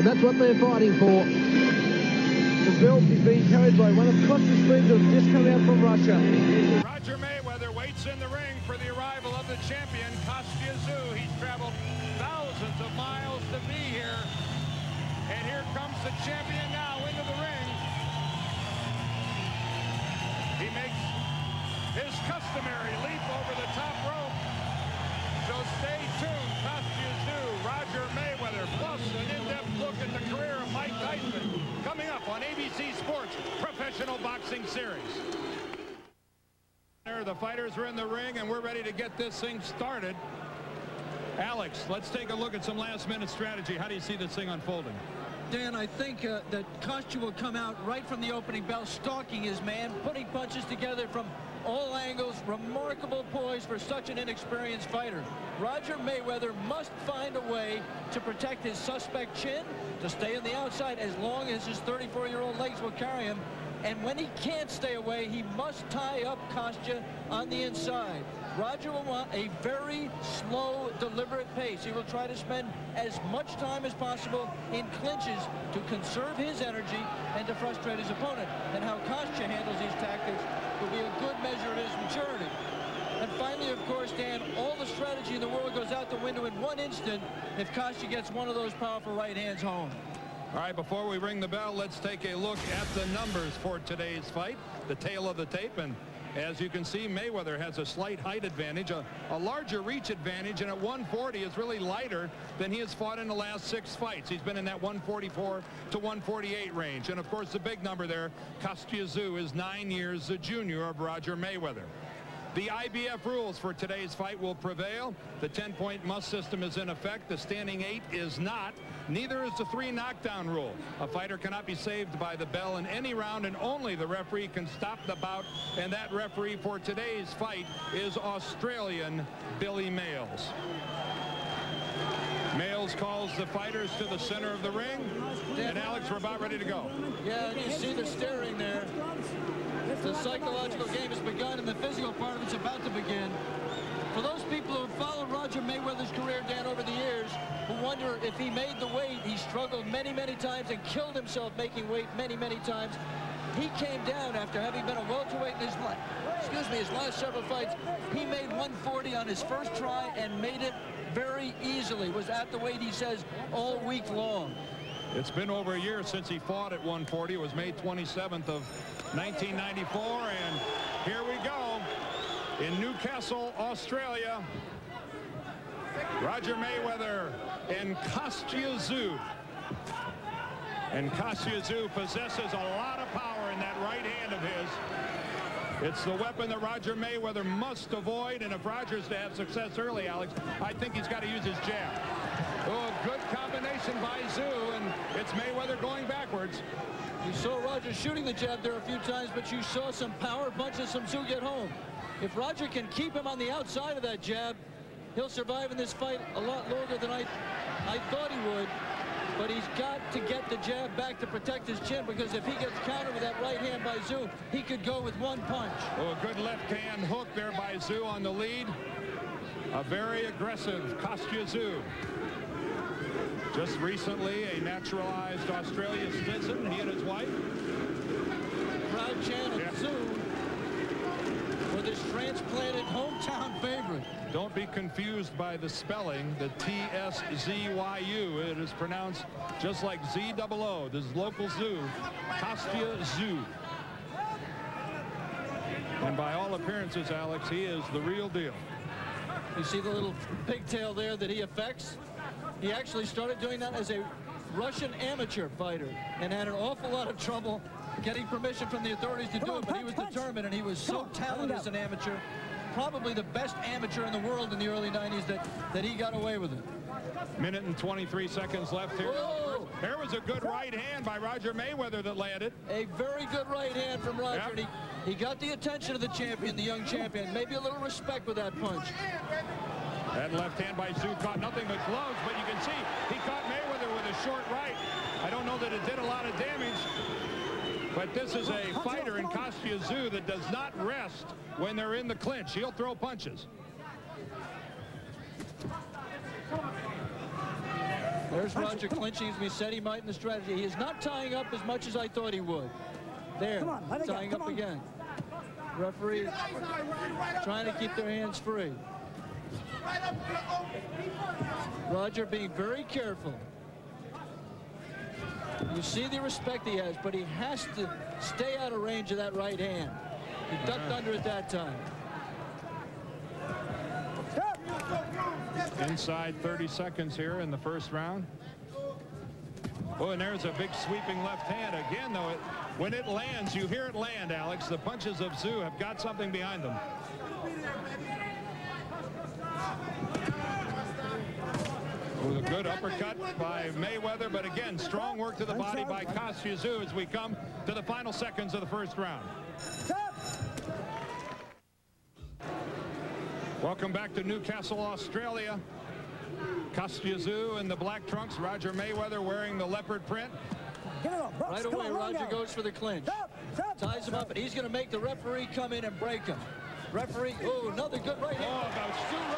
And that's what they're fighting for. The belt is being carried by one of Kostya's friends who have just come out from Russia. Roger Mayweather waits in the ring for the arrival of the champion, Tszyu. He's traveled thousands of miles to be here. And here comes the champion now into the ring. He makes his customary leap over the top rope. So stay tuned. Tszyu, Roger Mayweather, plus an in-depth look at the career of Mike Tyson, coming up on ABC Sports Professional Boxing Series. The fighters are in the ring, and we're ready to get this thing started. Alex, let's take a look at some last-minute strategy. How do you see this thing unfolding? Dan, I think that Kostya will come out right from the opening bell, stalking his man, putting punches together from all angles. Remarkable poise for such an inexperienced fighter. Roger Mayweather must find a way to protect his suspect chin, to stay on the outside as long as his 34-year-old legs will carry him. And when he can't stay away, he must tie up Kostya on the inside. Roger will want a very slow, deliberate pace. He will try to spend as much time as possible in clinches to conserve his energy and to frustrate his opponent. And how Kostya handles these tactics will be a good measure of his maturity. And finally, of course, Dan, all the strategy in the world goes out the window in one instant if Kostya gets one of those powerful right hands home. All right, before we ring the bell, let's take a look at the numbers for today's fight, the tail of the tape. And as you can see, Mayweather has a slight height advantage, a larger reach advantage, and at 140 is really lighter than he has fought in the last 6 fights. He's been in that 144 to 148 range. And of course, the big number there, Tszyu, is 9 years the junior of Roger Mayweather. The IBF rules for today's fight will prevail. The 10-point must system is in effect. The standing 8 is not. Neither is the 3 knockdown rule. A fighter cannot be saved by the bell in any round, and only the referee can stop the bout. And that referee for today's fight is Australian Billy Mayles. Mayles calls the fighters to the center of the ring. And Alex, we're about ready to go. Yeah, you see the staring there. The psychological game has begun, and the physical part of it's about to begin. For those people who have followed Roger Mayweather's career, Dan, over the years, who wonder if he made the weight, he struggled many, many times and killed himself making weight many, many times. He came down after having been a welterweight in his last several fights. He made 140 on his first try and made it very easily. Was at the weight, he says, all week long. It's been over a year since he fought at 140. It was May 27th of 1994, and here we go in Newcastle, Australia. Roger Mayweather and Tszyu. And Tszyu possesses a lot of power in that right hand of his. It's the weapon that Roger Mayweather must avoid, and if Roger's to have success early, Alex, I think he's got to use his jab. Oh, good combination by Tszyu, and it's Mayweather going backwards. You saw Roger shooting the jab there a few times, but you saw some power punches from Tszyu get home. If Roger can keep him on the outside of that jab, he'll survive in this fight a lot longer than I thought he would. But he's got to get the jab back to protect his chin, because if he gets countered with that right hand by Tszyu, he could go with one punch. Oh, a good left hand hook there by Tszyu on the lead. A very aggressive Tszyu. Just recently, a naturalized Australian citizen, he and his wife. Proud chant of Tszyu for this transplanted hometown favorite. Don't be confused by the spelling, the T-S-Z-Y-U. It is pronounced just like Z-O-O. This is local zoo, Tszyu. And by all appearances, Alex, he is the real deal. You see the little pigtail there that he affects? He actually started doing that as a Russian amateur fighter and had an awful lot of trouble getting permission from the authorities to do it, but he was determined, and he was so talented as an amateur, probably the best amateur in the world in the early 90s, that he got away with it. Minute and 23 seconds left here. Whoa. There was a good right hand by Roger Mayweather that landed. A very good right hand from Roger. Yep. He got the attention of the champion, the young champion. Maybe a little respect with that punch. That left hand by Tszyu caught nothing but gloves, but you can see he caught Mayweather with a short right. I don't know that it did a lot of damage, but this is a fighter in Tszyu that does not rest when they're in the clinch. He'll throw punches. There's Roger clinching as we said he might in the strategy. He is not tying up as much as I thought he would. There, tying up again. Referee trying to keep their hands free. Roger being very careful. You see the respect he has, but he has to stay out of range of that right hand. He ducked under at that time. Inside 30 seconds here in the first round. Oh, and there's a big sweeping left hand. Again, though, when it lands, you hear it land, Alex. The punches of Tszyu have got something behind them. With a good uppercut by Mayweather, but again, strong work to the body by Kostya as we come to the final seconds of the first round. Welcome back to Newcastle, Australia. Kostya in the black trunks, Roger Mayweather wearing the leopard print. Right away, Roger goes for the clinch. Ties him up, and he's going to make the referee come in and break him. Referee, oh, another good right hand. Oh,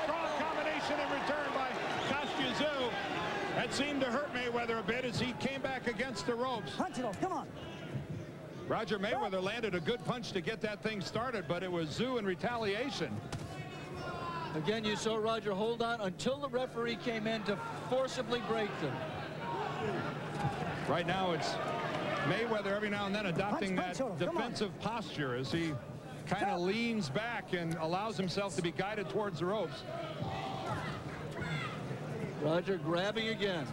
strong combination in return by Kostya. That seemed to hurt Mayweather a bit as he came back against the ropes. Punch it off, come on. Roger Mayweather landed a good punch to get that thing started, but it was Tszyu in retaliation. Again, you saw Roger hold on until the referee came in to forcibly break them. Right now, it's Mayweather every now and then adopting that defensive posture as he kind of leans back and allows himself to be guided towards the ropes. Roger grabbing again.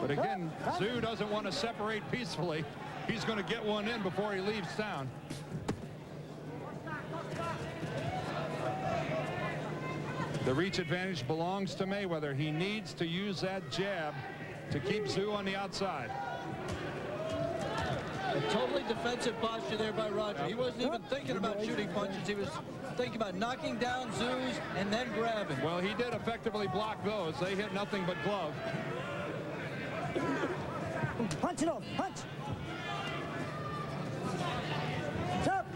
But again, Tszyu doesn't want to separate peacefully. He's going to get one in before he leaves town. The reach advantage belongs to Mayweather. He needs to use that jab to keep Tszyu on the outside. A totally defensive posture there by Roger. He wasn't even thinking about shooting punches. He was thinking about knocking down Tszyu and then grabbing. Well, he did effectively block those. They hit nothing but glove. Punch it off, punch.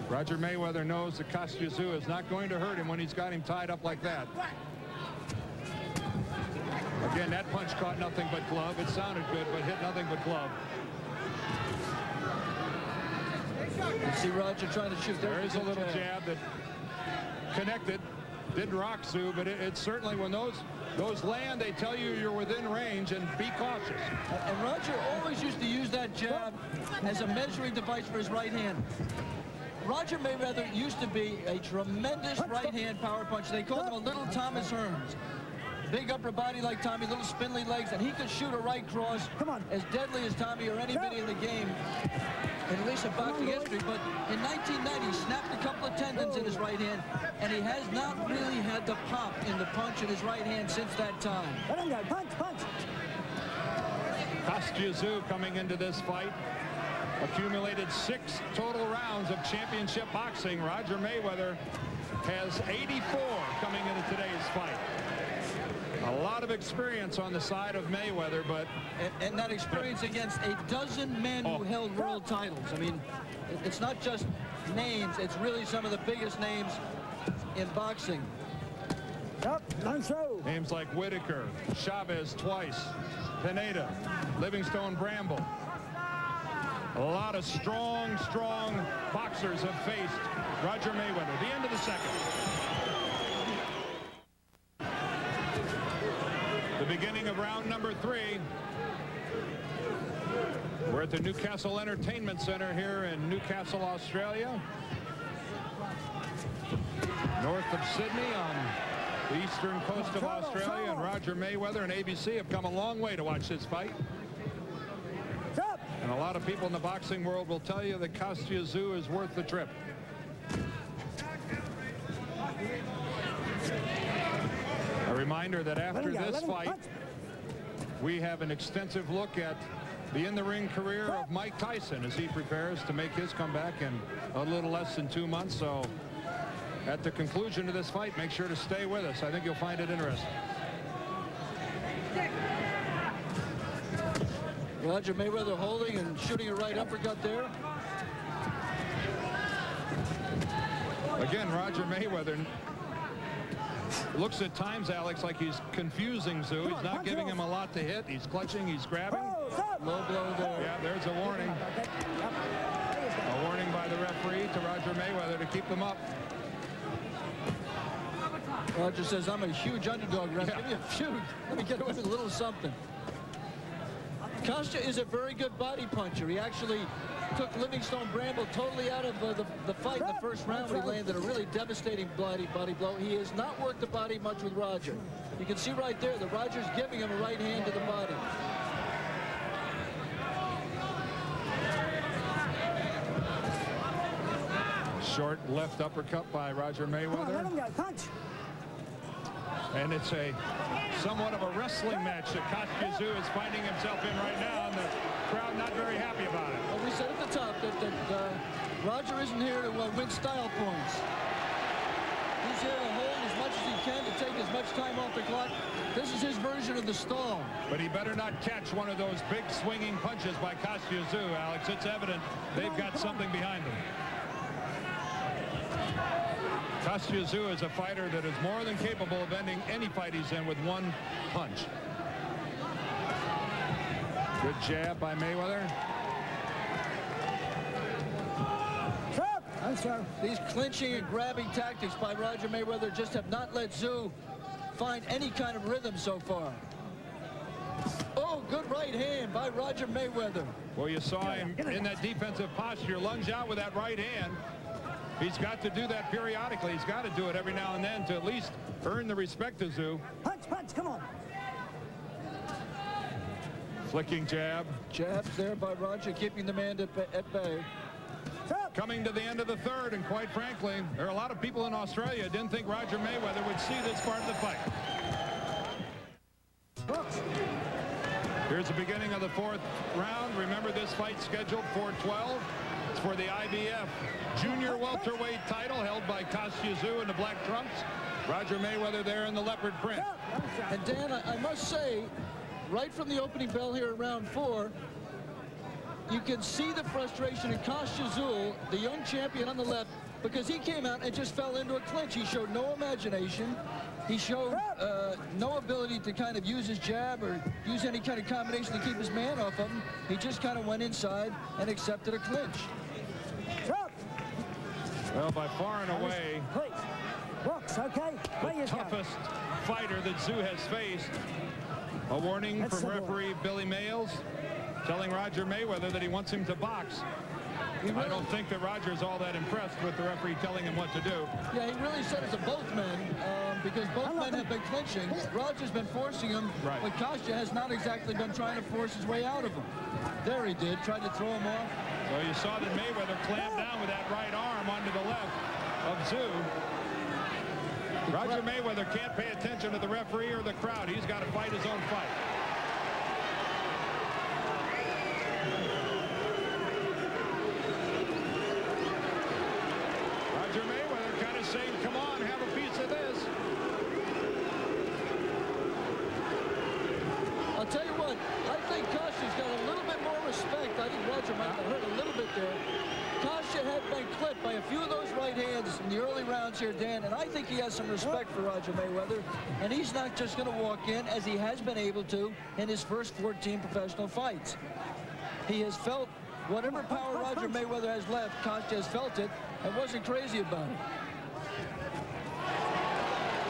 Roger Mayweather knows that Kostya is not going to hurt him when he's got him tied up like that. Again, that punch caught nothing but glove. It sounded good, but hit nothing but glove. You see Roger trying to shoot. There is a little jab that connected. Didn't rock Tszyu, but it certainly, when those land, they tell you you're within range and be cautious. And Roger always used to use that jab as a measuring device for his right hand. Roger Mayweather used to be a tremendous right-hand power puncher. They called him a little Thomas Hearns. Big upper body like Tommy, little spindly legs, and he could shoot a right cross as deadly as Tommy or anybody in the game, at least in boxing history. But in 1990, he snapped a couple of tendons in his right hand, and he has not really had the pop in the punch in his right hand since that time. Punch, punch. Kostya coming into this fight. Accumulated 6 total rounds of championship boxing. Roger Mayweather has 84 coming into today's fight. A lot of experience on the side of Mayweather, but... And that experience against a dozen men who held world titles. I mean, it's not just names, it's really some of the biggest names in boxing. Names like Whitaker, Chavez twice, Pineda, Livingstone Bramble. A lot of strong boxers have faced Roger Mayweather. The end of the second. The beginning of round number 3. We're at the Newcastle Entertainment Center here in Newcastle, Australia. North of Sydney on the eastern coast of Australia. And Roger Mayweather and ABC have come a long way to watch this fight. And a lot of people in the boxing world will tell you that Kostya is worth the trip. A reminder that after this fight, we have an extensive look at the in-the-ring career of Mike Tyson as he prepares to make his comeback in a little less than 2 months. So at the conclusion of this fight, make sure to stay with us. I think you'll find it interesting. Roger Mayweather holding and shooting a right uppercut there. Again, Roger Mayweather looks at times, Alex, like he's confusing Tszyu. He's not giving him a lot to hit. He's clutching, he's grabbing. Low blow there. Yeah, there's a warning. A warning by the referee to Roger Mayweather to keep them up. Roger says, I'm a huge underdog, ref. Give me a few. Let me get away with a little something. Kostya is a very good body puncher. He actually took Livingstone Bramble totally out of the fight in the first round when he landed a really devastating body blow. He has not worked the body much with Roger. You can see right there that Roger's giving him a right hand to the body. Short left uppercut by Roger Mayweather. Let him go. Punch. And it's a somewhat of a wrestling match that Tszyu is finding himself in right now, and the crowd not very happy about it. Well, we said at the top that Roger isn't here to win style points. He's here to hold as much as he can to take as much time off the clock. This is his version of the stall. But he better not catch one of those big swinging punches by Tszyu, Alex. It's evident they've got something behind them. Tszyu is a fighter that is more than capable of ending any fight he's in with one punch. Good jab by Mayweather. These clinching and grabbing tactics by Roger Mayweather just have not let Tszyu find any kind of rhythm so far. Oh, good right hand by Roger Mayweather. Well, you saw him in that defensive posture, lunge out with that right hand. He's got to do that periodically. He's got to do it every now and then to at least earn the respect of Tszyu. Punch, punch, come on. Flicking jab. Jabs there by Roger, keeping the man at bay. Coming to the end of the third, and quite frankly, there are a lot of people in Australia who didn't think Roger Mayweather would see this part of the fight. Here's the beginning of the fourth round. Remember, this fight's scheduled for 12. It's for the IBF junior welterweight title held by Tszyu in the black trunks. Roger Mayweather there in the leopard print. And Dan, I must say, right from the opening bell here at round 4, you can see the frustration in Tszyu, the young champion on the left, because he came out and just fell into a clinch. He showed no imagination. He showed no ability to kind of use his jab or use any kind of combination to keep his man off of him. He just kind of went inside and accepted a clinch. Well, by far and away, the toughest fighter that Tszyu has faced. A warning from referee Billy Mails telling Roger Mayweather that he wants him to box. I don't think that Roger's all that impressed with the referee telling him what to do. Yeah, he really said it to both men because both men have been clinching. Roger's been forcing him, but Kostya has not exactly been trying to force his way out of him. There he did, tried to throw him off. Well, you saw that Mayweather clamped down with that right arm onto the left of Tszyu. Roger Mayweather can't pay attention to the referee or the crowd. He's got to fight his own fight. Roger Mayweather kind of saying, come on, have a piece of this. I'll tell you what, I think Kostya's got a little bit more respect. I think Roger might have hurt a little bit there. Kostya had been clipped by a few of those right hands in the early rounds here, Dan, and I think he has some respect for Roger Mayweather, and he's not just going to walk in, as he has been able to in his first 14 professional fights. He has felt whatever power Roger Mayweather has left, Kostya has felt it and wasn't crazy about it.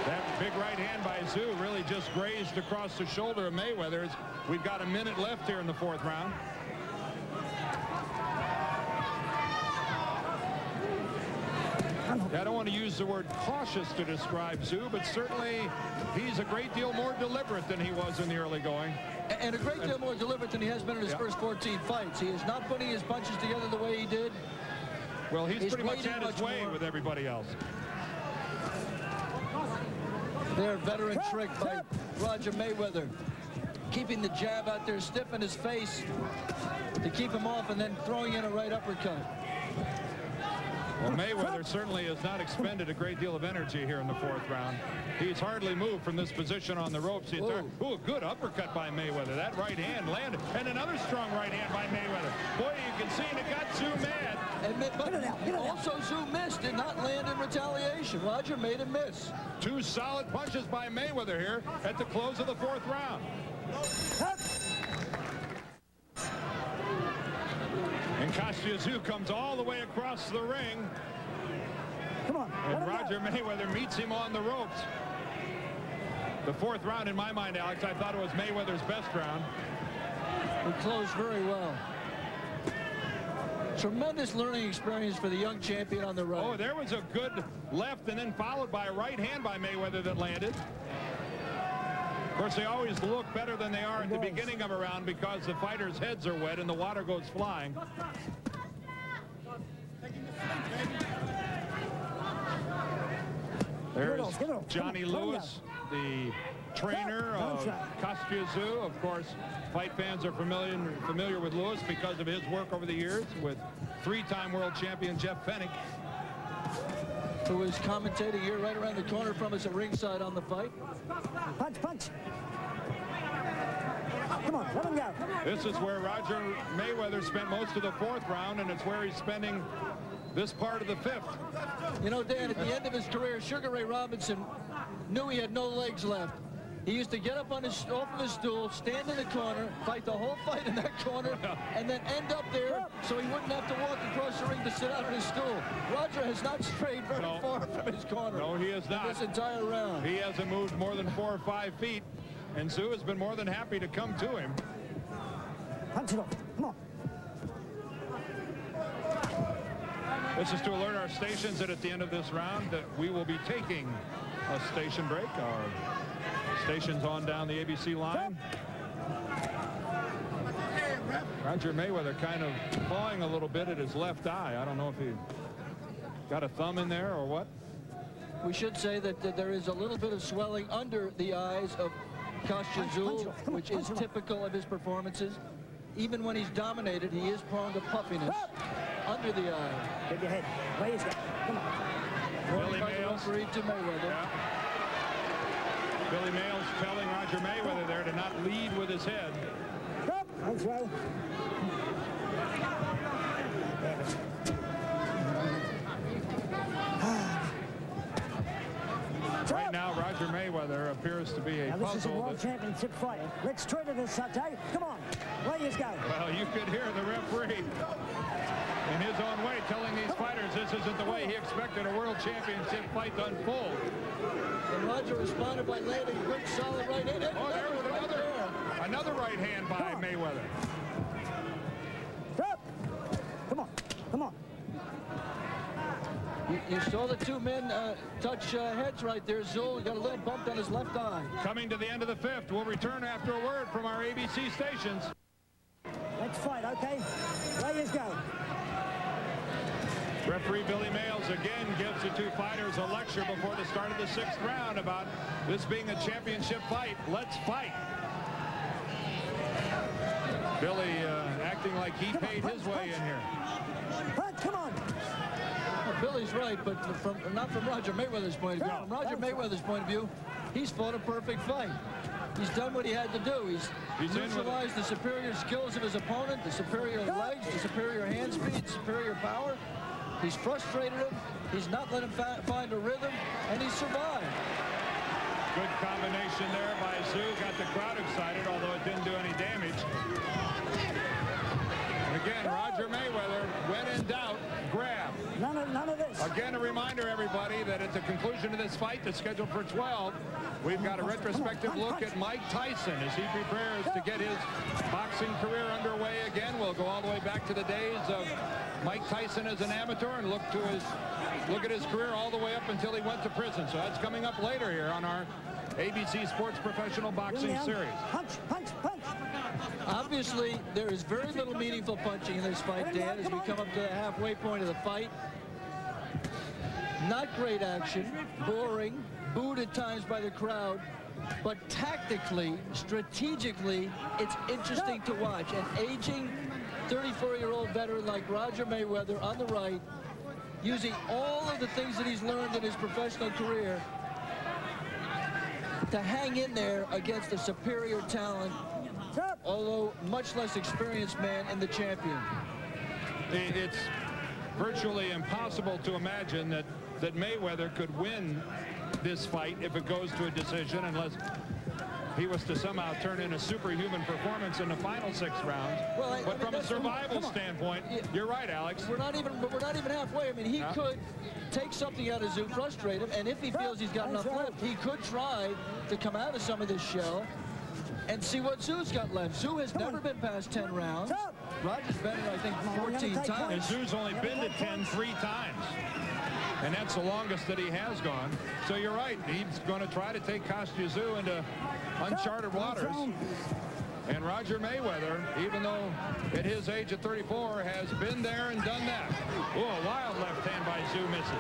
That big right hand by Tszyu really just grazed across the shoulder of Mayweather. We've got a minute left here in the fourth round. I don't want to use the word cautious to describe Tszyu, but certainly he's a great deal more deliberate than he was in the early going. And a great deal more deliberate than he has been in his first 14 fights. He is not putting his punches together the way he did. Well, he's pretty much had his way with everybody else. Their veteran trick by Roger Mayweather. Keeping the jab out there stiff in his face to keep him off and then throwing in a right uppercut. Well, Mayweather certainly has not expended a great deal of energy here in the 4th round. He's hardly moved from this position on the ropes. Ooh, a good uppercut by Mayweather. That right hand landed. And another strong right hand by Mayweather. Boy, you can see it got Tszyu mad. But also Tszyu missed, did not land in retaliation. Roger made him miss. 2 solid punches by Mayweather here at the close of the 4th round. And Kostya comes all the way across the ring. Come on. And Roger Mayweather meets him on the ropes. The 4th round, in my mind, Alex, I thought it was Mayweather's best round. He closed very well. Tremendous learning experience for the young champion on the right. Oh, there was a good left and then followed by a right hand by Mayweather that landed. Of course, they always look better than they are at the beginning of a round because the fighters' heads are wet and the water goes flying. There's Johnny Lewis, the trainer of Kostya. Of course, fight fans are familiar with Lewis because of his work over the years with 3-time world champion Jeff Fennick, who was commentating here right around the corner from us at ringside on the fight. Punch, punch. Come on, let him go. This is where Roger Mayweather spent most of the 4th round, and it's where he's spending this part of the 5th. You know, Dan, at the end of his career, Sugar Ray Robinson knew he had no legs left. He used to get up on off of his stool, stand in the corner, fight the whole fight in that corner, and then end up there so he wouldn't have to walk across the ring to sit out on his stool. Roger has not strayed very far from his corner. No, he has not. This entire round. He hasn't moved more than 4 or 5 feet, and Tszyu has been more than happy to come to him. Punch it off. Come on. This is to alert our stations that at the end of this round that we will be taking a station break. Our stations on down the ABC line. Roger Mayweather kind of clawing a little bit at his left eye. I don't know if he got a thumb in there or what. We should say that there is a little bit of swelling under the eyes of Kostya, which is typical of his performances. Even when he's dominated, he is prone to puffiness under the eye. Get your head. Raise it. Come on. Billy Mayles. To Mayweather. Yeah. Billy Mayles telling Roger Mayweather there to not lead with his head. Stop. That's right. Right now, Roger Mayweather appears to be a puzzle. This is a world championship fight. Let's treat it as such, eh? Come on. Where you go? Well, you could hear the referee in his own way telling these fighters this isn't the way he expected a world championship fight to unfold. And Roger responded by landing a good solid right hand. Oh, there was another right hand by Mayweather. Stop. Come on. Come on. You saw the 2 men touch heads right there. Tszyu got a little bump on his left eye. Coming to the end of the 5th. We'll return after a word from our ABC stations. Let's fight, okay? Where you go? Referee Billy Mayles again gives the 2 fighters a lecture before the start of the 6th round about this being a championship fight. Let's fight. Billy acting like he paid his way in here. Punch, come on. Well, Billy's right, but not from Roger Mayweather's point of view. From Roger Mayweather's point of view, he's fought a perfect fight. He's done what he had to do. He's neutralized the superior skills of his opponent, the superior legs, the superior hand speed, the superior power. He's frustrated him. He's not let him find a rhythm, and he's survived. Good combination there by Tszyu. Got the crowd excited, although it didn't do any damage. And again, Roger Mayweather, when in doubt, grab. None of this. Again, a reminder, everybody, that at the conclusion of this fight that's scheduled for 12, we've got a retrospective look at Mike Tyson as he prepares to get his boxing career underway again. We'll go all the way back to the days of Mike Tyson as an amateur and look at his career all the way up until he went to prison. So that's coming up later here on our ABC Sports Professional Boxing Series. Punch, punch, punch. Obviously, there is very little meaningful punching in this fight, Dan, as we come up to the halfway point of the fight. Not great action, boring, booed at times by the crowd, but tactically, strategically, it's interesting to watch. An aging 34-year-old veteran like Roger Mayweather on the right using all of the things that he's learned in his professional career to hang in there against a superior talent, although much less experienced man in the champion. It's virtually impossible to imagine that Mayweather could win this fight if it goes to a decision, unless he was to somehow turn in a superhuman performance in the final 6 rounds. Well, but from a survival standpoint, you're right, Alex. We're not even halfway. I mean, he could take something out of Tszyu, frustrate him, and if he feels he's got enough left, he could try to come out of some of this shell and see what Tszyu's got left. Tszyu has never been past 10 rounds. Roger's been in, I think, 14 times. And Tszyu's only been to 10 3 times. And that's the longest that he has gone. So you're right. He's going to try to take Kostya Tszyu into uncharted waters. And Roger Mayweather, even though at his age of 34, has been there and done that. Oh, a wild left hand by Tszyu misses.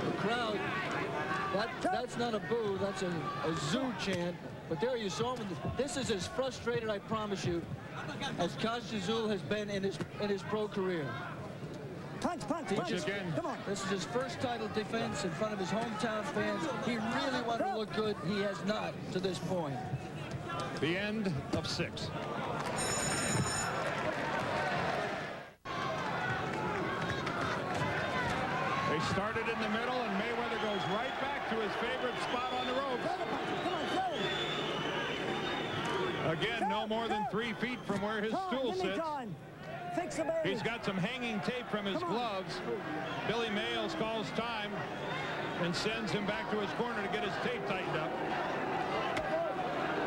The crowd, that's not a boo, that's a Tszyu chant. But there you saw him. This is as frustrated, I promise you, as Kostya Tszyu has been in his pro career. Punch. Come on. This is his first title defense in front of his hometown fans. He really wanted to look good. He has not to this point. The end of 6. They started in the middle, and Mayweather goes right back to his favorite spot on the ropes. Again, no more than 3 feet from where his stool sits. He's got some hanging tape from his gloves. Billy Mayles calls time and sends him back to his corner to get his tape tightened up.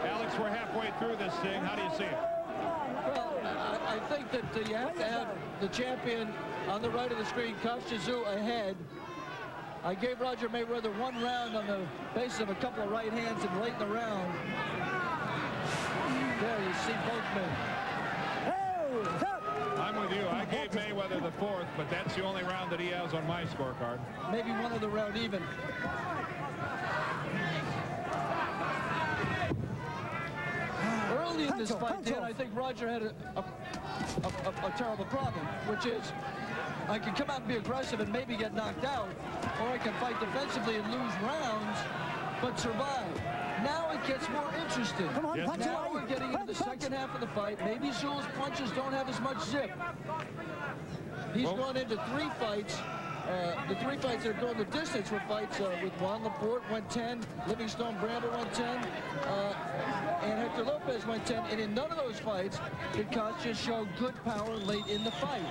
Alex, we're halfway through this thing. How do you see it? Well, I think that you have to have the champion on the right of the screen, Kostya Tszyu, ahead. I gave Roger Mayweather 1 round on the basis of a couple of right hands and late in the round. There you see both men. I'm with you. I gave Mayweather the 4th, but that's the only round that he has on my scorecard. Maybe one other round even. Early in this fight, Dan, I think Roger had a terrible problem, which is I can come out and be aggressive and maybe get knocked out, or I can fight defensively and lose rounds, but survive. Now it gets more interesting. Come on, punch now away. we're getting into the second half of the fight. Maybe Tszyu's punches don't have as much zip. He's gone into 3 fights. The 3 fights that are going the distance were fights with Juan Laporte went 10, Livingstone Brander went 10, and Hector Lopez went 10. And in none of those fights did Kostya show good power late in the fight.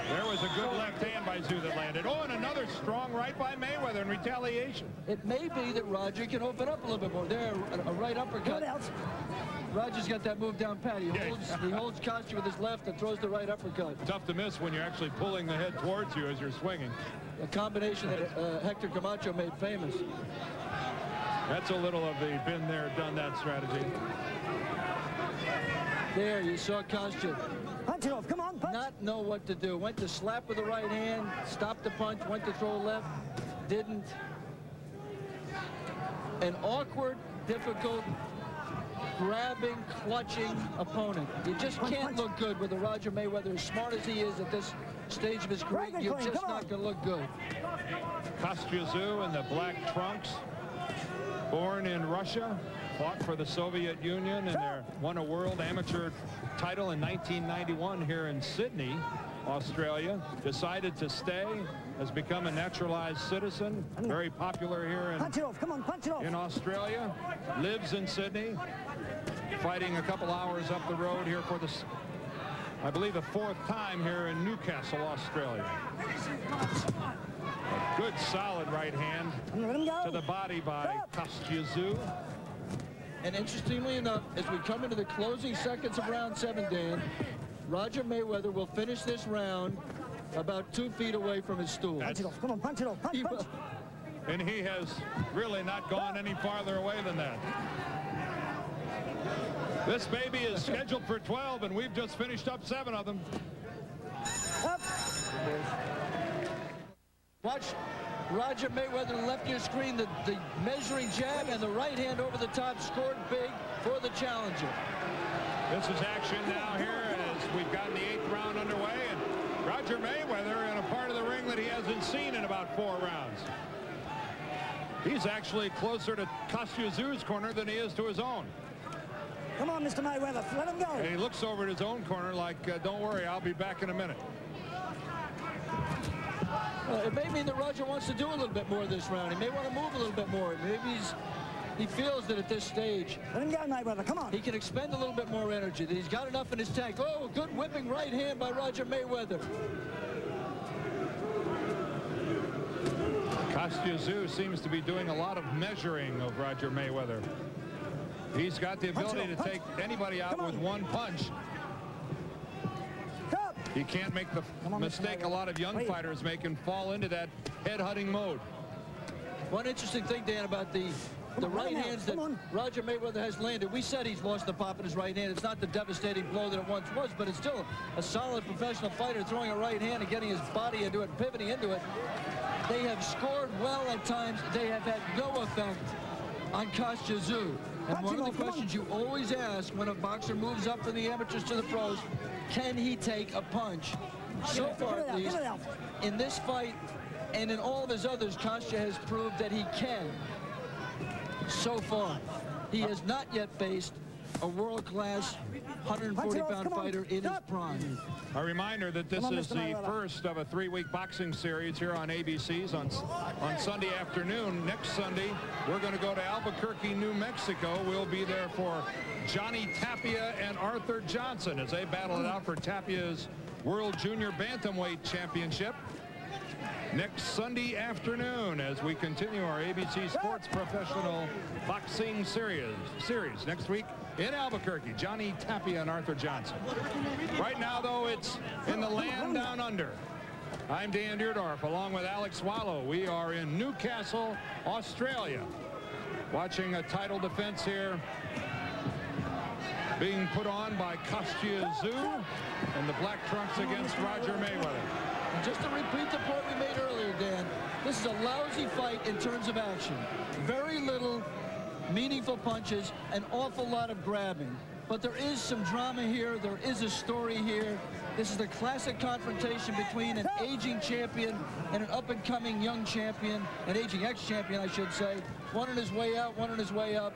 There was a good left hand by Tszyu that landed. Oh, and another strong right by Mayweather in retaliation. It may be that Roger can open up a little bit more. There, a right uppercut. Roger's got that move down pat. He holds Kostya with his left and throws the right uppercut. Tough to miss when you're actually pulling the head towards you as you're swinging. A combination that Hector Camacho made famous. That's a little of the been there, done that strategy. There, you saw Kostya. Punch it off. Come on, punch. Not know what to do. Went to slap with the right hand, stopped the punch, went to throw left, didn't. An awkward, difficult, grabbing, clutching opponent. You just can't look good with a Roger Mayweather as smart as he is at this stage of his career. You're just not going to look good. Kostya Tszyu in the black trunks, born in Russia, fought for the Soviet Union, and they won a world amateur title in 1991 here in Sydney, Australia. Decided to stay, has become a naturalized citizen, very popular here in Australia, lives in Sydney, fighting a couple hours up the road here for the, I believe, the 4th time here in Newcastle, Australia. A good solid right hand to the body by Kostya Tszyu. And interestingly enough, as we come into the closing seconds of round 7, Dan, Roger Mayweather will finish this round about 2 feet away from his stool. Punch it off. Come on, punch it off. Punch. And he has really not gone any farther away than that. This baby is scheduled for 12, and we've just finished up 7 of them. Watch Roger Mayweather left your screen, the measuring jab and the right hand over the top, scored big for the challenger. This is action now here as we've gotten the 8th round underway, and Roger Mayweather in a part of the ring that he hasn't seen in about 4 rounds. He's actually closer to Kostya's corner than he is to his own. Come on, Mr. Mayweather, let him go. And he looks over at his own corner like, don't worry, I'll be back in a minute. It may mean that Roger wants to do a little bit more this round. He may want to move a little bit more. Maybe he feels that at this stage, Let him go, Mayweather, come on. he can expend a little bit more energy, that he's got enough in his tank. Oh, good whipping right hand by Roger Mayweather. Tszyu seems to be doing a lot of measuring of Roger Mayweather. He's got the ability to take anybody out with one punch. He can't make the mistake a lot of young fighters make and fall into that head-hunting mode. One interesting thing, Dan, about the right hands that Roger Mayweather has landed. We said he's lost the pop in his right hand. It's not the devastating blow that it once was, but it's still a solid professional fighter throwing a right hand and getting his body into it, pivoting into it. They have scored well at times. They have had no effect on Tszyu. And one of the questions you always ask when a boxer moves up from the amateurs to the pros, can he take a punch? So far, at least, in this fight and in all of his others, Kostya has proved that he can. So far, he has not yet faced a world-class 140-pound fighter in his prime. A reminder that this is the first of a 3-week boxing series here on ABC's on Sunday afternoon. Next Sunday, we're going to go to Albuquerque, New Mexico. We'll be there for Johnny Tapia and Arthur Johnson as they battle it out for Tapia's World Junior Bantamweight Championship. Next Sunday afternoon as we continue our ABC Sports Professional Boxing Series. Next week in Albuquerque, Johnny Tapia and Arthur Johnson. Right now, though, it's in the land down under. I'm Dan Deerdorf along with Alex Swallow. We are in Newcastle, Australia, watching a title defense here being put on by Kostya Tszyu and the Black Trunks against Roger Mayweather. And just to repeat the point we made earlier, Dan, this is a lousy fight in terms of action. Very little meaningful punches, an awful lot of grabbing. But there is some drama here. There is a story here. This is the classic confrontation between an aging champion and an up-and-coming young champion, an aging ex-champion, I should say. One on his way out, one on his way up.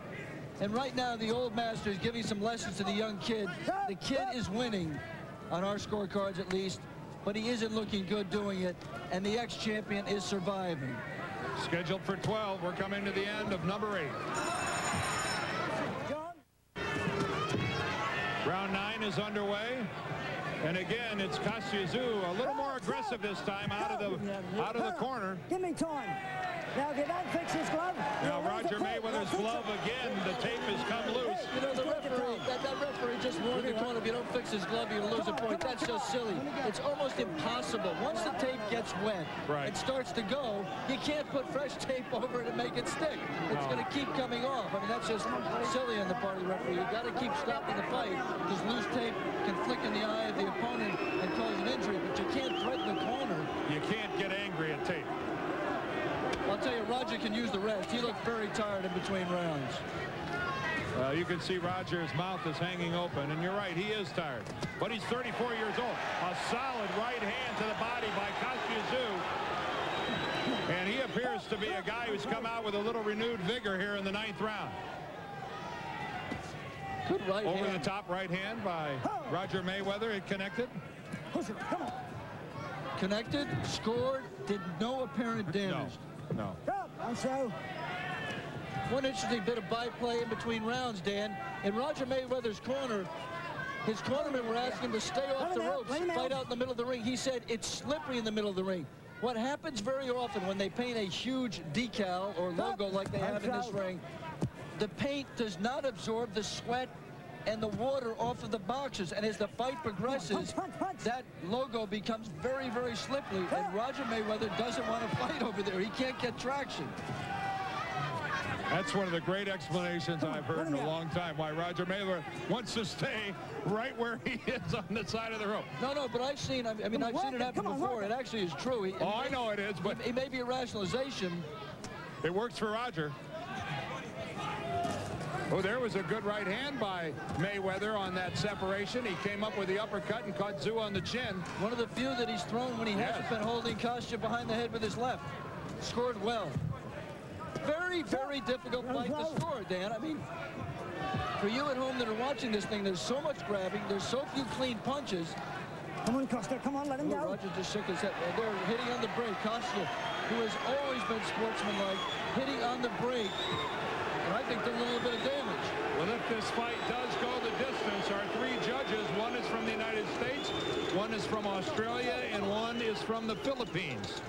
And right now, the old master is giving some lessons to the young kid. The kid is winning, on our scorecards at least, but he isn't looking good doing it, and the ex-champion is surviving. Scheduled for 12. We're coming to the end of number 8. Round 9 is underway. And again, it's Kostya Tszyu, a little more aggressive this time out of the corner. Give me time. Now, if you don't fix his glove... Now, Roger Mayweather's glove again. The tape has come loose. You know, the referee, that referee just warned the corner, if you don't fix his glove, you're going to lose a point. That's just silly. It's almost impossible. Once the tape gets wet and starts to go, you can't put fresh tape over it and make it stick. It's going to keep coming off. I mean, that's just silly on the part of the referee. You've got to keep stopping the fight because loose tape can flick in the eye of the opponent and cause an injury, but you can't threaten the corner. You can't get angry at tape. I'll tell you, Roger can use the rest. He looked very tired in between rounds. You can see Roger's mouth is hanging open, and you're right, he is tired. But he's 34 years old. A solid right hand to the body by Kostya Tszyu. And he appears to be a guy who's come out with a little renewed vigor here in the 9th round. Good right hand. Over the top right hand by Roger Mayweather. It connected. Come on. Connected, scored, did no apparent damage. No. And so... One interesting bit of byplay in between rounds, Dan. In Roger Mayweather's corner, his cornermen were asking him to stay off the ropes, fight out in the middle of the ring. He said it's slippery in the middle of the ring. What happens very often when they paint a huge decal or logo like they have in this ring, the paint does not absorb the sweat and the water off of the boxers. And as the fight progresses, that logo becomes very, very slippery. And Roger Mayweather doesn't want to fight over there. He can't get traction. That's one of the great explanations I've heard in a long time, why Roger Mayweather wants to stay right where he is on the side of the rope. No, but I've seen it happen before. It actually is true. I know it is, but it may be a rationalization. It works for Roger. Oh, there was a good right hand by Mayweather on that separation. He came up with the uppercut and caught Tszyu on the chin. One of the few that he's thrown when he hasn't been holding Kostya behind the head with his left. Scored well. Very, very difficult fight to score, Dan. I mean, for you at home that are watching this thing, there's so much grabbing. There's so few clean punches. Come on, Kostya. Come on, let him go. Roger just shook his head. They're hitting on the break. Kostya, who has always been sportsmanlike, hitting on the break. And I think there's a little bit of damage. Well, if this fight does go the distance, our three judges, one is from the United States, one is from Australia, and one is from the Philippines.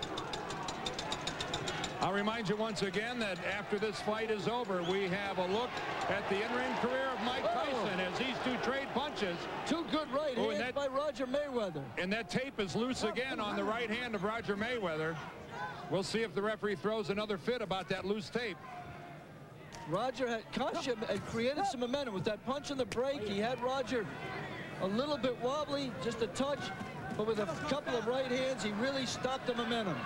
I'll remind you once again that after this fight is over, we have a look at the in-ring career of Mike Tyson as these two trade punches. Two good right hands by Roger Mayweather. And that tape is loose again on the right hand of Roger Mayweather. We'll see if the referee throws another fit about that loose tape. Kostya had created some momentum with that punch in the break. He had Roger a little bit wobbly, just a touch, but with a couple of right hands, he really stopped the momentum.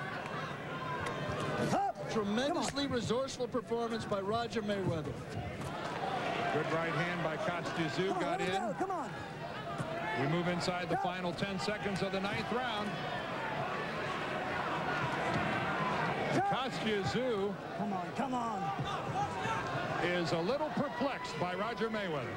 Tremendously resourceful performance by Roger Mayweather. Good right hand by Tszyu got in. Come on. We move inside the final 10 seconds of the 9th round. Tszyu Come on. is a little perplexed by Roger Mayweather.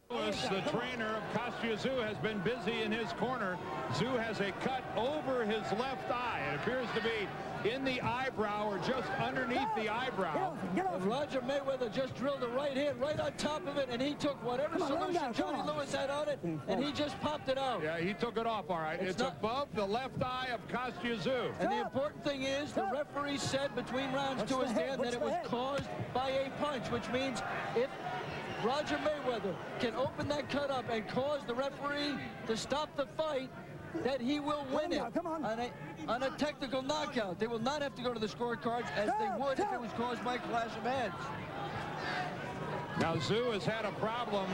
The trainer of Tszyu has been busy in his corner. Tszyu has a cut over his left eye. It appears to be in the eyebrow or just underneath the eyebrow. And Roger Mayweather just drilled a right hand right on top of it, and he took whatever solution Johnny Lewis had on it, and he just popped it out. Yeah, he took it off all right. It's above the left eye of Tszyu. And the important thing is the referee said between rounds 2 and 10 that it was caused by a punch, which means if Roger Mayweather can open that cut up and cause the referee to stop the fight, that he will win it on a technical knockout. They will not have to go to the scorecards as they would if it was caused by clash of heads. Now, Tszyu has had a problem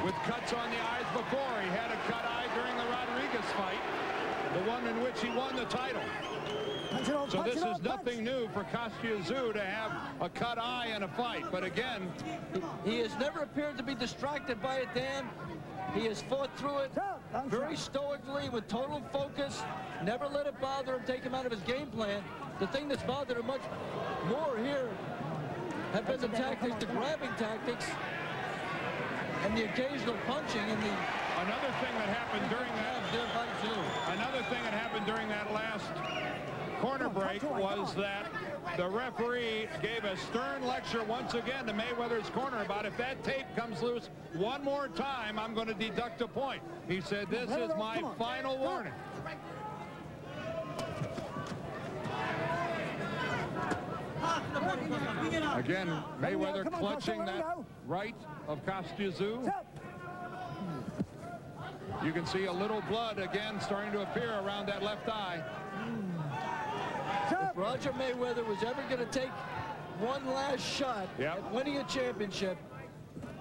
with cuts on the eyes before. He had a cut eye during the Rodriguez fight, the one in which he won the title. So this is nothing new for Tszyu to have a cut eye in a fight. But again, he has never appeared to be distracted by it, Dan. He has fought through it very stoically with total focus, never let it bother him, take him out of his game plan. The thing that's bothered him much more here have been the tactics, the grabbing tactics, and the occasional punching. And another thing that happened during that last corner break was that the referee gave a stern lecture once again to Mayweather's corner about if that tape comes loose one more time, I'm going to deduct a point. He said, this is my final warning. Again, Mayweather clutching that right of Tszyu. You can see a little blood again starting to appear around that left eye. If Roger Mayweather was ever going to take one last shot at winning a championship,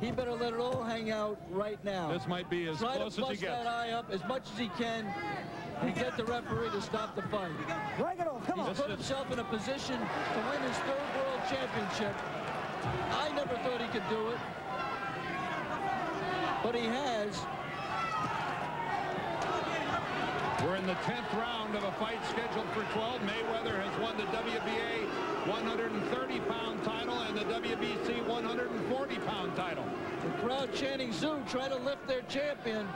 he better let it all hang out right now. This might be as close as he gets. Try to bust that eye up as much as he can and get the referee to stop the fight. He's put himself in a position to win his 3rd world championship. I never thought he could do it, but he has. We're in the 10th round of a fight scheduled for 12. Mayweather has won the WBA 130-pound title and the WBC 140-pound title. The crowd chanting Tszyu, try to lift their champion.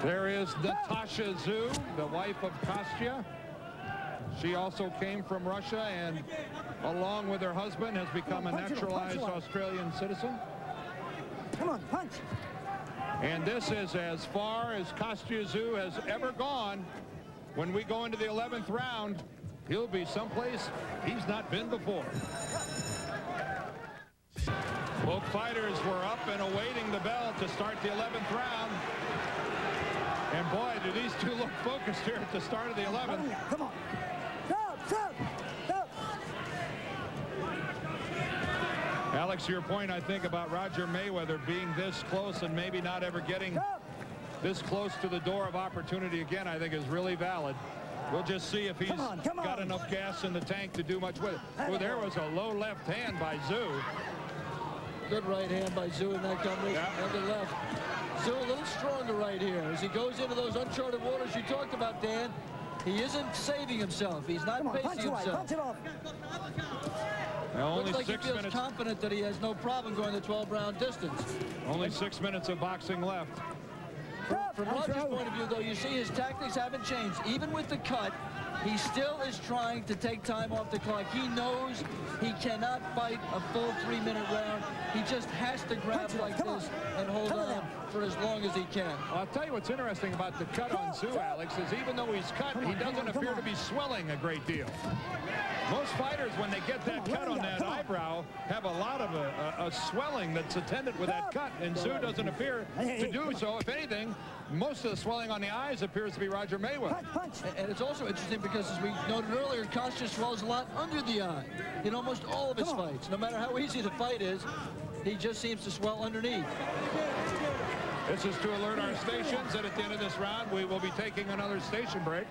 There is Natasha Tszyu, the wife of Kostya. She also came from Russia and, along with her husband, has become a naturalized Australian citizen. Come on, punch. And this is as far as Tszyu has ever gone. When we go into the 11th round, he'll be someplace he's not been before. Both fighters were up and awaiting the bell to start the 11th round. And boy, do these two look focused here at the start of the 11th. Come on. Stop. Alex, your point, I think, about Roger Mayweather being this close and maybe not ever getting this close to the door of opportunity again, I think is really valid. We'll just see if he's Come got on. enough gas in the tank to do much with it. Well, there was a low left hand by Tszyu. Good right hand by Tszyu in that combination. Yeah. And the left. Tszyu a little stronger right here as he goes into those uncharted waters you talked about, Dan. He isn't saving himself. He's not pacing Punch it away. himself. Punch it off. Now, only Looks like 6 he feels minutes. confident that he has no problem going the 12-round distance. Only 6 minutes of boxing left. From Roger's point of view, though, you see his tactics haven't changed. Even with the cut, he still is trying to take time off the clock. He knows he cannot fight a full 3-minute round. He just has to grab like this and hold on for as long as he can. Well, I'll tell you what's interesting about the cut on Tszyu, Alex, is even though he's cut, he doesn't appear to be swelling a great deal. Most fighters, when they get that cut on that eyebrow, have a lot of a swelling that's attendant with that cut, and Tszyu doesn't appear to do so. If anything, most of the swelling on the eyes appears to be Roger Mayweather. And it's also interesting because, as we noted earlier, Kostya swells a lot under the eye in almost all of his fights. No matter how easy the fight is, he just seems to swell underneath. This is to alert our stations that at the end of this round, we will be taking another station break.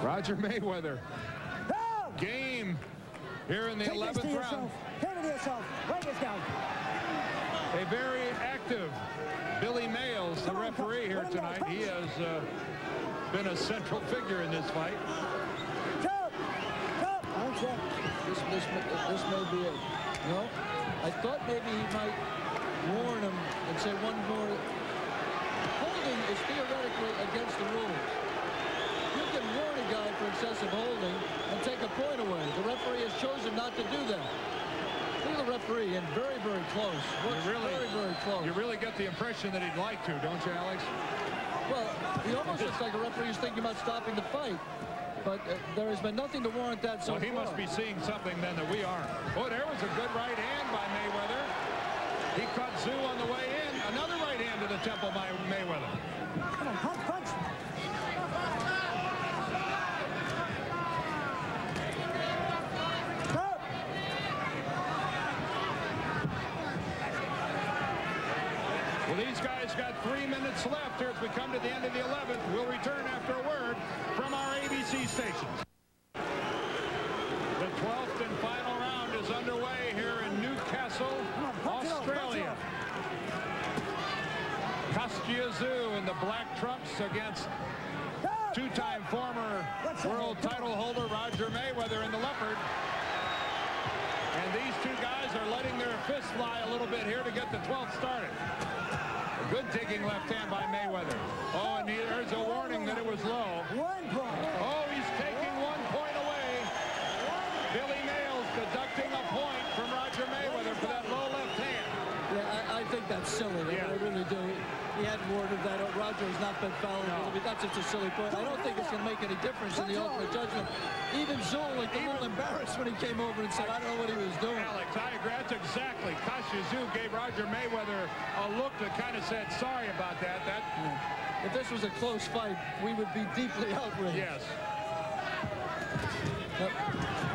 Roger Mayweather. Game here in the 11th round. Take it to yourself. Write this down. A very active Billy Mayles, the referee here tonight. He has been a central figure in this fight. This may be it. No, I thought maybe he might warn him and say one more. Holding is theoretically against the rules. You can warn a guy for excessive holding and take a point away. The referee has chosen not to do that. Look at the referee, and very, very close. Very, very close. You really get the impression that he'd like to, don't you, Alex? Well, he almost looks like a referee who's thinking about stopping the fight. But there has been nothing to warrant that so far. Well, he must be seeing something then that we aren't. Oh, there was a good right hand by Mayweather. He caught Tszyu on the way in. Another right hand to the temple by Mayweather. Come on, punch, punch. Well, these guys got 3 minutes left here as we come to the end of the 11th. We'll return after a word from our ABC stations. The 12th and final round is underway here in Newcastle, Australia. Kostya Tszyu in the black trunks against two-time former world title holder Roger Mayweather in the leopard. And these two guys are letting their fists fly a little bit here to get the 12th started. A good digging left hand by Mayweather. Oh, and there's a warning that it was low. 1 point. Oh, he's taking 1 point away. Billy Mayles deducting a point from Roger Mayweather for that low left hand. Yeah, I think that's silly. Yeah. I really do. He hadn't warned that Roger has not been fouled. No. That's just a silly point. I don't think it's going to make any difference in the ultimate judgment. Even Tszyu looked a little embarrassed when he came over and said, I don't know what he was doing. Alex, I agree. That's exactly. Kostya Tszyu gave Roger Mayweather a look that kind of said, sorry about that. If this was a close fight, we would be deeply outraged. Yes.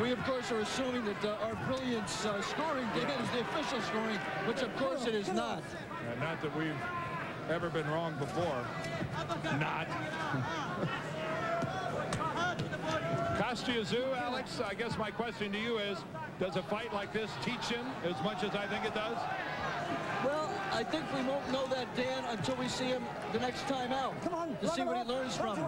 We, of course, are assuming that our brilliance scoring data is the official scoring, which, of course, it is not. Not that we've ever been wrong before. Not. Kostya Tszyu, Alex, I guess my question to you is, does a fight like this teach him as much as I think it does? Well, I think we won't know that, Dan, until we see him the next time out to see what he learns from him.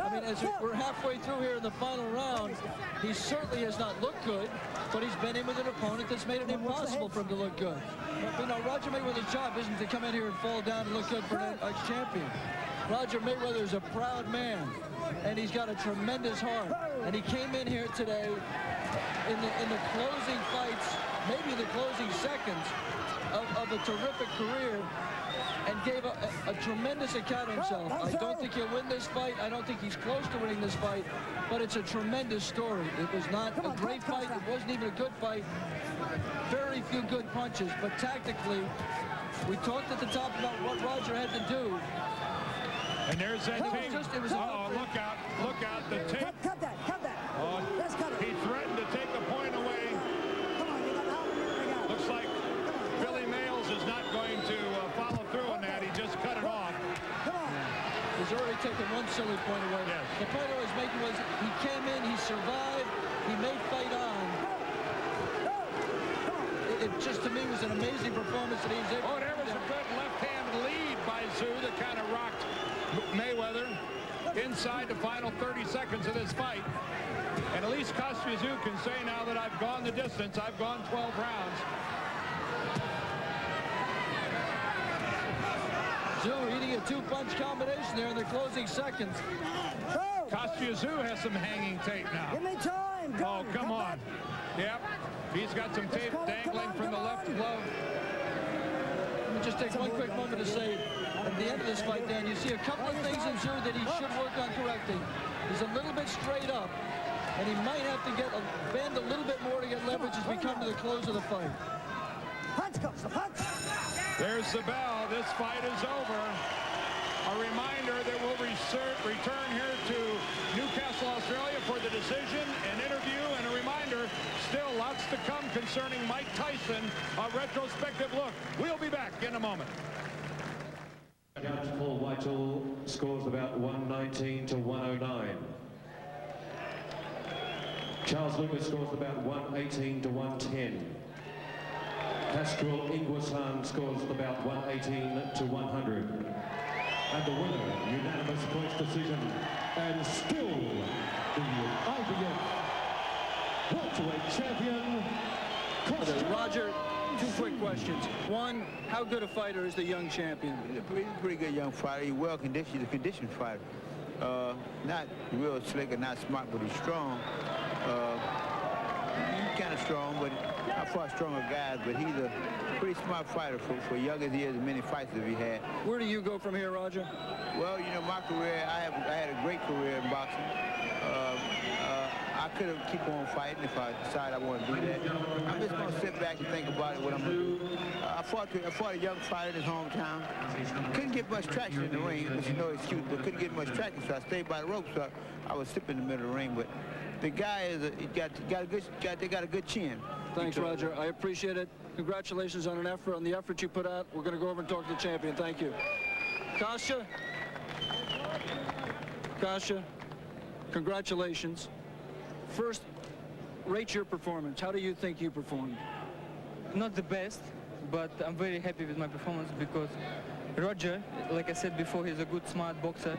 I mean, as we're halfway through here in the final round, he certainly has not looked good, but he's been in with an opponent that's made it impossible for him to look good. You know, Roger Mayweather's job isn't to come in here and fall down and look good for an ex-champion. Roger Mayweather is a proud man, and he's got a tremendous heart. And he came in here today in the closing fights, maybe the closing seconds of a terrific career, and gave a tremendous account of himself. I don't think he'll win this fight. I don't think he's close to winning this fight, but it's a tremendous story. It was not a great fight. It wasn't even a good fight. Very few good punches, but tactically, we talked at the top about what Roger had to do. And there's that tape. Uh-oh, look out, the tape. Cut that. Oh, Let's cut it. he threatened to take the point away. Come on, you got half a minute to go. Looks like Billy Mayles is not going to taken one silly point away. Yes. The point I was making was he came in, he survived, he may fight on. It just, to me, was an amazing performance that he was able to there was a good left-hand lead by Tszyu that kind of rocked Mayweather inside the final 30 seconds of this fight. And at least Kostya can say now that I've gone the distance. I've gone 12 rounds. Tszyu eating a two-punch combination there in the closing seconds. Kostya has some hanging tape now. Give me time. Oh, come on. Yep. He's got some tape dangling from the left glove. Let me just take one quick moment to say, at the end of this fight, Dan, you see a couple of things in Tszyu that he should work on correcting. He's a little bit straight up, and he might have to bend a little bit more to get leverage as we come to the close of the fight. Punch comes the punch. There's the bell. This fight is over. A reminder that we'll return here to Newcastle, Australia for the decision, an interview, and a reminder, still lots to come concerning Mike Tyson, a retrospective look. We'll be back in a moment. Judge Paul Whitehall scores about 119 to 109. Charles Lucas scores about 118 to 110. Castrol Ingwasan scores about 118 to 100. And the winner, unanimous points decision, and still the IBF welterweight champion, Kostya. Roger, two quick questions. One, how good a fighter is the young champion? He's a pretty good young fighter. He's well conditioned. He's a conditioned fighter. Not real slick and not smart, but he's strong. He's kind of strong, but not far stronger guys. But he's a pretty smart fighter for young as he is, and many fights that he had. Where do you go from here, Roger? Well, you know, my career, I had a great career in boxing. I could have keep on fighting if I decided I want to do that. I'm just going to sit back and think about it, what I'm going to do. I fought a young fighter in his hometown. Couldn't get much traction in the ring, but you know it's cute, but couldn't get much traction, so I stayed by the ropes. So I was sitting in the middle of the ring, but the guy they got a good chin. Thanks, Roger. I appreciate it. Congratulations on the effort you put out. We're going to go over and talk to the champion. Thank you. Kostya, congratulations. First, rate your performance. How do you think you performed? Not the best, but I'm very happy with my performance because Roger, like I said before, he's a good, smart boxer,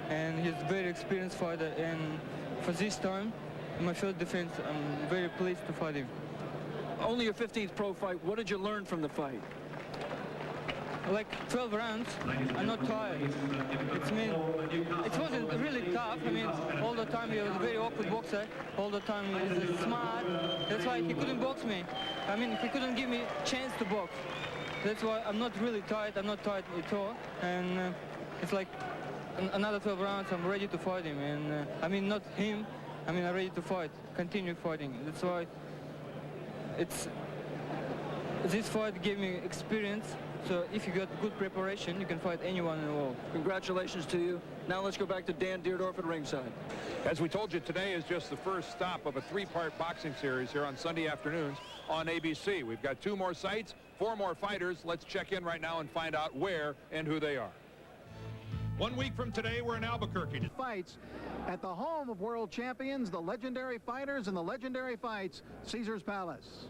and he's a very experienced fighter. And for this time, in my first defense, I'm very pleased to fight him. Only your 15th pro fight. What did you learn from the fight? Like 12 rounds, I'm not tired. It wasn't really tough. I mean, all the time he was a very awkward boxer. All the time he was smart. That's why he couldn't box me. I mean, he couldn't give me a chance to box. That's why I'm not really tired. I'm not tired at all. And it's like another 12 rounds, I'm ready to fight him. And I mean, not him. I mean, I'm ready to fight, continue fighting. That's why this fight gave me experience. So if you got good preparation, you can fight anyone in the world. Congratulations to you. Now let's go back to Dan Deerdorf at ringside. As we told you, today is just the first stop of a three-part boxing series here on Sunday afternoons on ABC. We've got 2 more sites, 4 more fighters. Let's check in right now and find out where and who they are. 1 week from today, we're in Albuquerque. Fights at the home of world champions, the legendary fighters and the legendary fights, Caesar's Palace.